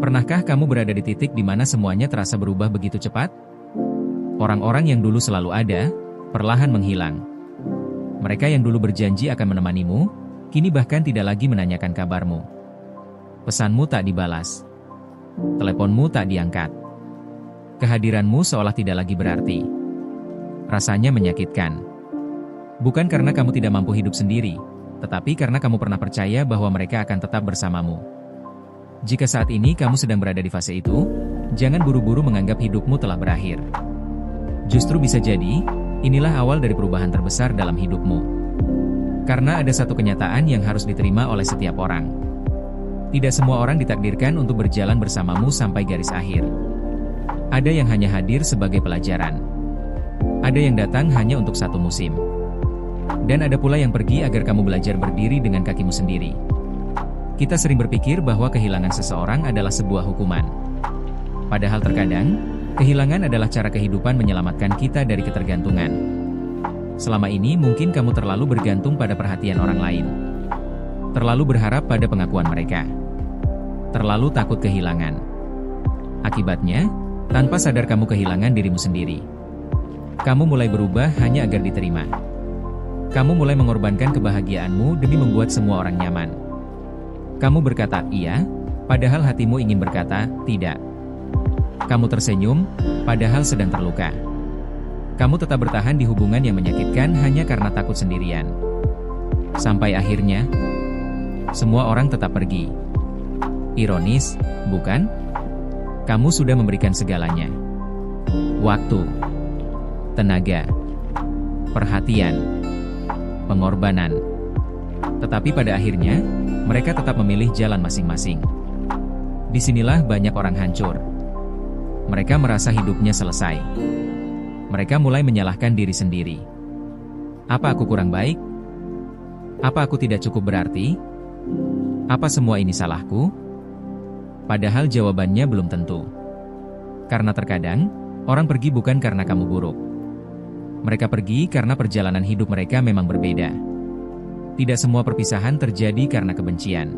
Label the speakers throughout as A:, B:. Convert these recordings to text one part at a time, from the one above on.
A: Pernahkah kamu berada di titik di mana semuanya terasa berubah begitu cepat? Orang-orang yang dulu selalu ada, perlahan menghilang. Mereka yang dulu berjanji akan menemanimu, kini bahkan tidak lagi menanyakan kabarmu. Pesanmu tak dibalas. Teleponmu tak diangkat. Kehadiranmu seolah tidak lagi berarti. Rasanya menyakitkan. Bukan karena kamu tidak mampu hidup sendiri, tetapi karena kamu pernah percaya bahwa mereka akan tetap bersamamu. Jika saat ini kamu sedang berada di fase itu, jangan buru-buru menganggap hidupmu telah berakhir. Justru bisa jadi, inilah awal dari perubahan terbesar dalam hidupmu. Karena ada satu kenyataan yang harus diterima oleh setiap orang. Tidak semua orang ditakdirkan untuk berjalan bersamamu sampai garis akhir. Ada yang hanya hadir sebagai pelajaran. Ada yang datang hanya untuk satu musim. Dan ada pula yang pergi agar kamu belajar berdiri dengan kakimu sendiri. Kita sering berpikir bahwa kehilangan seseorang adalah sebuah hukuman. Padahal terkadang, kehilangan adalah cara kehidupan menyelamatkan kita dari ketergantungan. Selama ini mungkin kamu terlalu bergantung pada perhatian orang lain. Terlalu berharap pada pengakuan mereka. Terlalu takut kehilangan. Akibatnya, tanpa sadar kamu kehilangan dirimu sendiri. Kamu mulai berubah hanya agar diterima. Kamu mulai mengorbankan kebahagiaanmu demi membuat semua orang nyaman. Kamu berkata iya, padahal hatimu ingin berkata tidak. Kamu tersenyum, padahal sedang terluka. Kamu tetap bertahan di hubungan yang menyakitkan hanya karena takut sendirian. Sampai akhirnya, semua orang tetap pergi. Ironis, bukan? Kamu sudah memberikan segalanya. Waktu, tenaga, perhatian, pengorbanan. Tetapi pada akhirnya, mereka tetap memilih jalan masing-masing. Disinilah banyak orang hancur. Mereka merasa hidupnya selesai. Mereka mulai menyalahkan diri sendiri. Apa aku kurang baik? Apa aku tidak cukup berarti? Apa semua ini salahku? Padahal jawabannya belum tentu. Karena terkadang, orang pergi bukan karena kamu buruk. Mereka pergi karena perjalanan hidup mereka memang berbeda. Tidak semua perpisahan terjadi karena kebencian.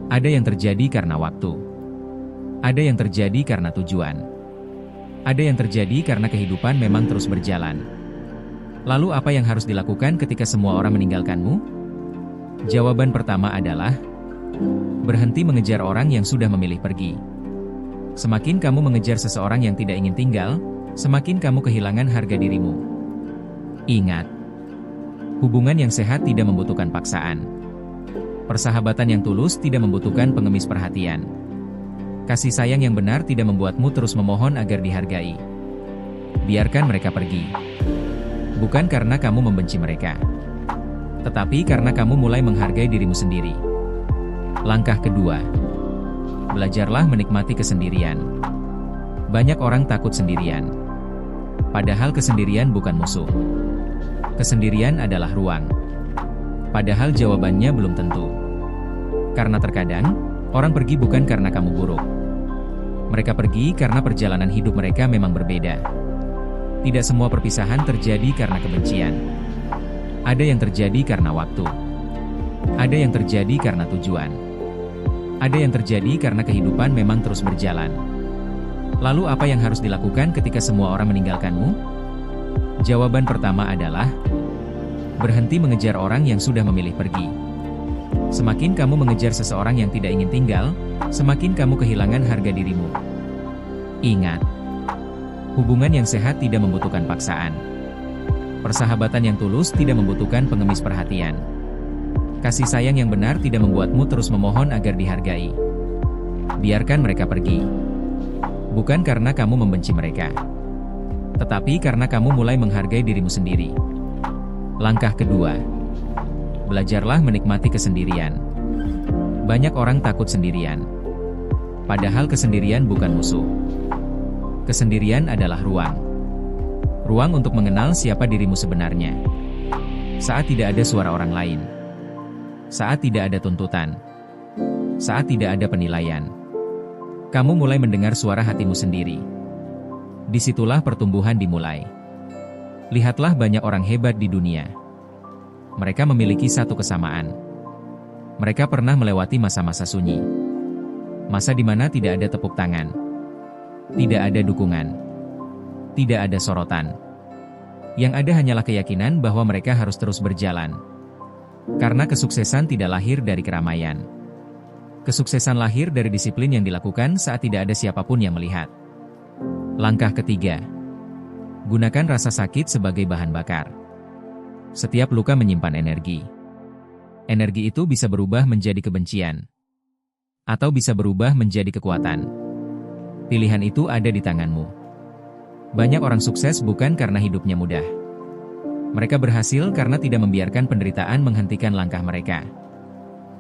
A: Ada yang terjadi karena waktu. Ada yang terjadi karena tujuan. Ada yang terjadi karena kehidupan memang terus berjalan. Lalu apa yang harus dilakukan ketika semua orang meninggalkanmu? Jawaban pertama adalah berhenti mengejar orang yang sudah memilih pergi. Semakin kamu mengejar seseorang yang tidak ingin tinggal, semakin kamu kehilangan harga dirimu. Ingat, hubungan yang sehat tidak membutuhkan paksaan. Persahabatan yang tulus tidak membutuhkan pengemis perhatian. Kasih sayang yang benar tidak membuatmu terus memohon agar dihargai. Biarkan mereka pergi. Bukan karena kamu membenci mereka, tetapi karena kamu mulai menghargai dirimu sendiri. Langkah kedua, belajarlah menikmati kesendirian. Banyak orang takut sendirian. Padahal kesendirian bukan musuh. Kesendirian adalah ruang. Padahal jawabannya belum tentu. Karena terkadang, orang pergi bukan karena kamu buruk. Mereka pergi karena perjalanan hidup mereka memang berbeda. Tidak semua perpisahan terjadi karena kebencian. Ada yang terjadi karena waktu. Ada yang terjadi karena tujuan. Ada yang terjadi karena kehidupan memang terus berjalan. Lalu apa yang harus dilakukan ketika semua orang meninggalkanmu? Jawaban pertama adalah berhenti mengejar orang yang sudah memilih pergi. Semakin kamu mengejar seseorang yang tidak ingin tinggal, semakin kamu kehilangan harga dirimu. Ingat, hubungan yang sehat tidak membutuhkan paksaan. Persahabatan yang tulus tidak membutuhkan pengemis perhatian. Kasih sayang yang benar tidak membuatmu terus memohon agar dihargai. Biarkan mereka pergi. Bukan karena kamu membenci mereka, tetapi karena kamu mulai menghargai dirimu sendiri. Langkah kedua, belajarlah menikmati kesendirian. Banyak orang takut sendirian. Padahal kesendirian bukan musuh. Kesendirian adalah ruang. Ruang untuk mengenal siapa dirimu sebenarnya. Saat tidak ada suara orang lain. Saat tidak ada tuntutan. Saat tidak ada penilaian. Kamu mulai mendengar suara hatimu sendiri. Disitulah pertumbuhan dimulai. Lihatlah banyak orang hebat di dunia. Mereka memiliki satu kesamaan. Mereka pernah melewati masa-masa sunyi. Masa di mana tidak ada tepuk tangan, tidak ada dukungan, tidak ada sorotan. Yang ada hanyalah keyakinan bahwa mereka harus terus berjalan. Karena kesuksesan tidak lahir dari keramaian. Kesuksesan lahir dari disiplin yang dilakukan saat tidak ada siapapun yang melihat. Langkah ketiga. Gunakan rasa sakit sebagai bahan bakar. Setiap luka menyimpan energi. Energi itu bisa berubah menjadi kebencian. Atau bisa berubah menjadi kekuatan. Pilihan itu ada di tanganmu. Banyak orang sukses bukan karena hidupnya mudah. Mereka berhasil karena tidak membiarkan penderitaan menghentikan langkah mereka.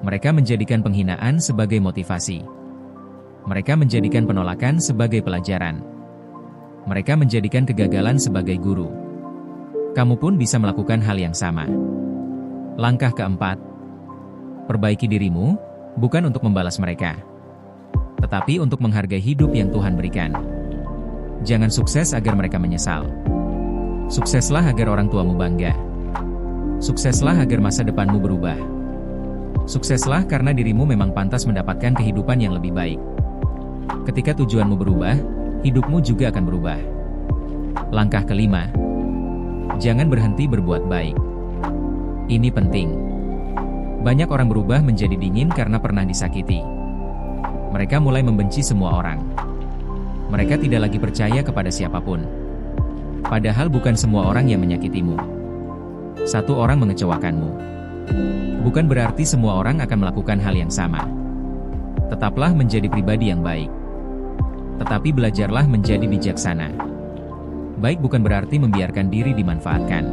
A: Mereka menjadikan penghinaan sebagai motivasi. Mereka menjadikan penolakan sebagai pelajaran. Mereka menjadikan kegagalan sebagai guru. Kamu pun bisa melakukan hal yang sama. Langkah keempat. Perbaiki dirimu, bukan untuk membalas mereka, tetapi untuk menghargai hidup yang Tuhan berikan. Jangan sukses agar mereka menyesal. Sukseslah agar orang tuamu bangga. Sukseslah agar masa depanmu berubah. Sukseslah karena dirimu memang pantas mendapatkan kehidupan yang lebih baik. Ketika tujuanmu berubah, hidupmu juga akan berubah. Langkah kelima. Jangan berhenti berbuat baik. Ini penting. Banyak orang berubah menjadi dingin karena pernah disakiti. Mereka mulai membenci semua orang. Mereka tidak lagi percaya kepada siapapun. Padahal bukan semua orang yang menyakitimu. Satu orang mengecewakanmu. Bukan berarti semua orang akan melakukan hal yang sama. Tetaplah menjadi pribadi yang baik. Tetapi belajarlah menjadi bijaksana. Baik bukan berarti membiarkan diri dimanfaatkan.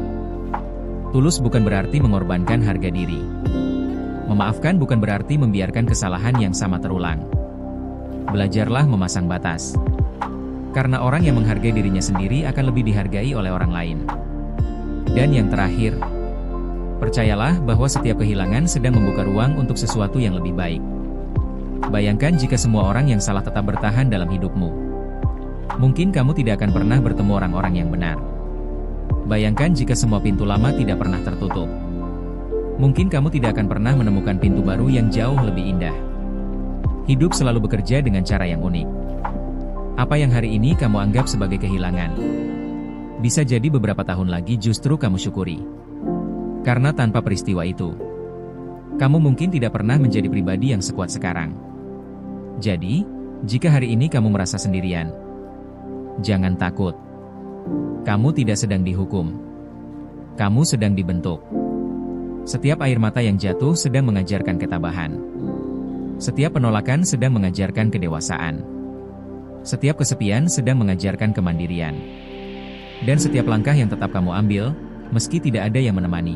A: Tulus bukan berarti mengorbankan harga diri. Memaafkan bukan berarti membiarkan kesalahan yang sama terulang. Belajarlah memasang batas. Karena orang yang menghargai dirinya sendiri akan lebih dihargai oleh orang lain. Dan yang terakhir, percayalah bahwa setiap kehilangan sedang membuka ruang untuk sesuatu yang lebih baik. Bayangkan jika semua orang yang salah tetap bertahan dalam hidupmu. Mungkin kamu tidak akan pernah bertemu orang-orang yang benar. Bayangkan jika semua pintu lama tidak pernah tertutup. Mungkin kamu tidak akan pernah menemukan pintu baru yang jauh lebih indah. Hidup selalu bekerja dengan cara yang unik. Apa yang hari ini kamu anggap sebagai kehilangan, bisa jadi beberapa tahun lagi justru kamu syukuri. Karena tanpa peristiwa itu, kamu mungkin tidak pernah menjadi pribadi yang sekuat sekarang. Jadi, jika hari ini kamu merasa sendirian, jangan takut. Kamu tidak sedang dihukum. Kamu sedang dibentuk. Setiap air mata yang jatuh sedang mengajarkan ketabahan. Setiap penolakan sedang mengajarkan kedewasaan. Setiap kesepian sedang mengajarkan kemandirian. Dan setiap langkah yang tetap kamu ambil, meski tidak ada yang menemani,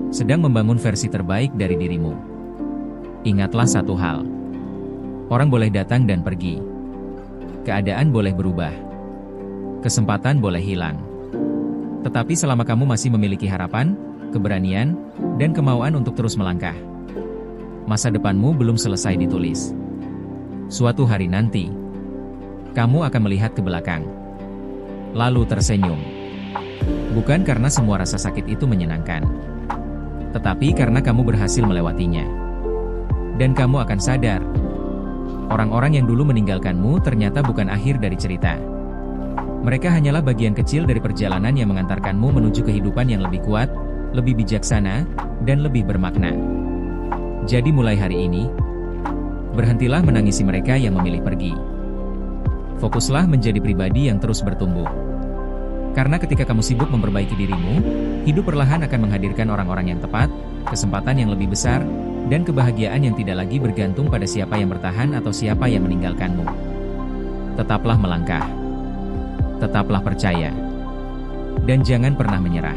A: sedang membangun versi terbaik dari dirimu. Ingatlah satu hal. Orang boleh datang dan pergi. Keadaan boleh berubah. Kesempatan boleh hilang. Tetapi selama kamu masih memiliki harapan, keberanian, dan kemauan untuk terus melangkah, masa depanmu belum selesai ditulis. Suatu hari nanti, kamu akan melihat ke belakang, lalu tersenyum. Bukan karena semua rasa sakit itu menyenangkan, tetapi karena kamu berhasil melewatinya. Dan kamu akan sadar, orang-orang yang dulu meninggalkanmu ternyata bukan akhir dari cerita. Mereka hanyalah bagian kecil dari perjalanan yang mengantarkanmu menuju kehidupan yang lebih kuat, lebih bijaksana, dan lebih bermakna. Jadi mulai hari ini, berhentilah menangisi mereka yang memilih pergi. Fokuslah menjadi pribadi yang terus bertumbuh. Karena ketika kamu sibuk memperbaiki dirimu, hidup perlahan akan menghadirkan orang-orang yang tepat, kesempatan yang lebih besar, dan kebahagiaan yang tidak lagi bergantung pada siapa yang bertahan atau siapa yang meninggalkanmu. Tetaplah melangkah. Tetaplah percaya. Dan jangan pernah menyerah.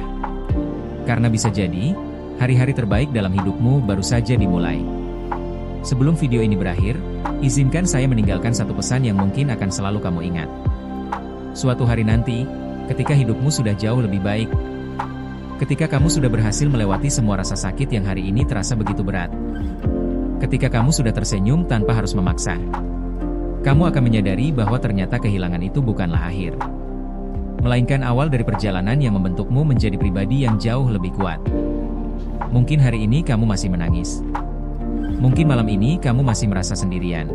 A: Karena bisa jadi, hari-hari terbaik dalam hidupmu baru saja dimulai. Sebelum video ini berakhir, izinkan saya meninggalkan satu pesan yang mungkin akan selalu kamu ingat. Suatu hari nanti, ketika hidupmu sudah jauh lebih baik, ketika kamu sudah berhasil melewati semua rasa sakit yang hari ini terasa begitu berat, ketika kamu sudah tersenyum tanpa harus memaksa, kamu akan menyadari bahwa ternyata kehilangan itu bukanlah akhir, melainkan awal dari perjalanan yang membentukmu menjadi pribadi yang jauh lebih kuat. Mungkin hari ini kamu masih menangis. Mungkin malam ini kamu masih merasa sendirian.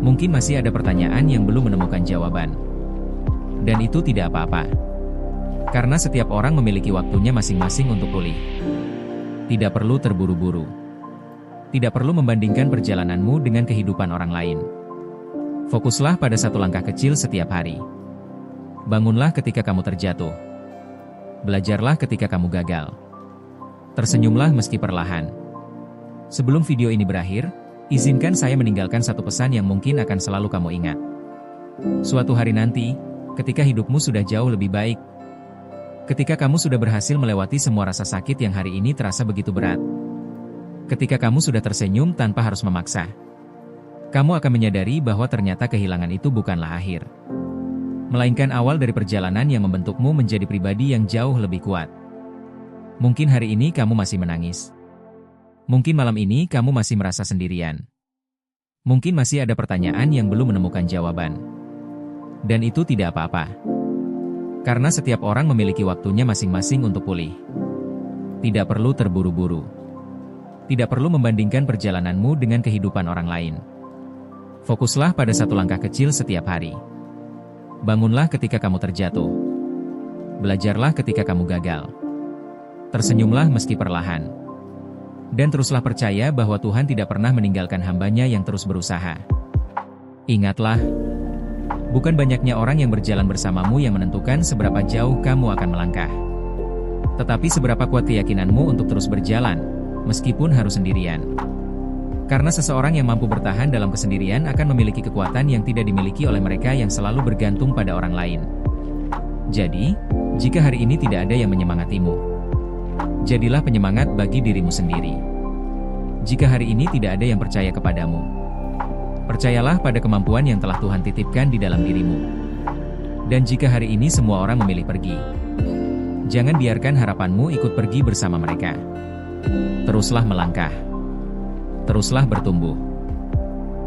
A: Mungkin masih ada pertanyaan yang belum menemukan jawaban. Dan itu tidak apa-apa. Karena setiap orang memiliki waktunya masing-masing untuk pulih. Tidak perlu terburu-buru. Tidak perlu membandingkan perjalananmu dengan kehidupan orang lain. Fokuslah pada satu langkah kecil setiap hari. Bangunlah ketika kamu terjatuh. Belajarlah ketika kamu gagal. Tersenyumlah meski perlahan. Sebelum video ini berakhir, izinkan saya meninggalkan satu pesan yang mungkin akan selalu kamu ingat. Suatu hari nanti, ketika hidupmu sudah jauh lebih baik, ketika kamu sudah berhasil melewati semua rasa sakit yang hari ini terasa begitu berat, ketika kamu sudah tersenyum tanpa harus memaksa, kamu akan menyadari bahwa ternyata kehilangan itu bukanlah akhir, melainkan awal dari perjalanan yang membentukmu menjadi pribadi yang jauh lebih kuat. Mungkin hari ini kamu masih menangis. Mungkin malam ini kamu masih merasa sendirian. Mungkin masih ada pertanyaan yang belum menemukan jawaban. Dan itu tidak apa-apa. Karena setiap orang memiliki waktunya masing-masing untuk pulih. Tidak perlu terburu-buru. Tidak perlu membandingkan perjalananmu dengan kehidupan orang lain. Fokuslah pada satu langkah kecil setiap hari. Bangunlah ketika kamu terjatuh. Belajarlah ketika kamu gagal. Tersenyumlah meski perlahan. Dan teruslah percaya bahwa Tuhan tidak pernah meninggalkan hamba-Nya yang terus berusaha. Ingatlah, bukan banyaknya orang yang berjalan bersamamu yang menentukan seberapa jauh kamu akan melangkah. Tetapi seberapa kuat keyakinanmu untuk terus berjalan, meskipun harus sendirian. Karena seseorang yang mampu bertahan dalam kesendirian akan memiliki kekuatan yang tidak dimiliki oleh mereka yang selalu bergantung pada orang lain. Jadi, jika hari ini tidak ada yang menyemangatimu, jadilah penyemangat bagi dirimu sendiri. Jika hari ini tidak ada yang percaya kepadamu, percayalah pada kemampuan yang telah Tuhan titipkan di dalam dirimu. Dan jika hari ini semua orang memilih pergi, jangan biarkan harapanmu ikut pergi bersama mereka. Teruslah melangkah. Teruslah bertumbuh.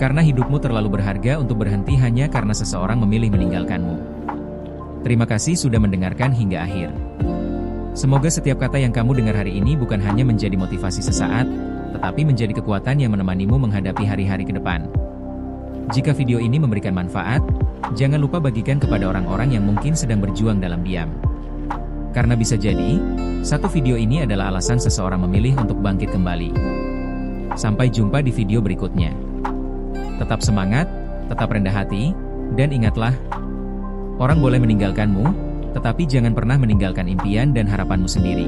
A: Karena hidupmu terlalu berharga untuk berhenti hanya karena seseorang memilih meninggalkanmu. Terima kasih sudah mendengarkan hingga akhir. Semoga setiap kata yang kamu dengar hari ini bukan hanya menjadi motivasi sesaat, tetapi menjadi kekuatan yang menemanimu menghadapi hari-hari ke depan. Jika video ini memberikan manfaat, jangan lupa bagikan kepada orang-orang yang mungkin sedang berjuang dalam diam. Karena bisa jadi, satu video ini adalah alasan seseorang memilih untuk bangkit kembali. Sampai jumpa di video berikutnya. Tetap semangat, tetap rendah hati, dan ingatlah, orang boleh meninggalkanmu, tetapi jangan pernah meninggalkan impian dan harapanmu sendiri.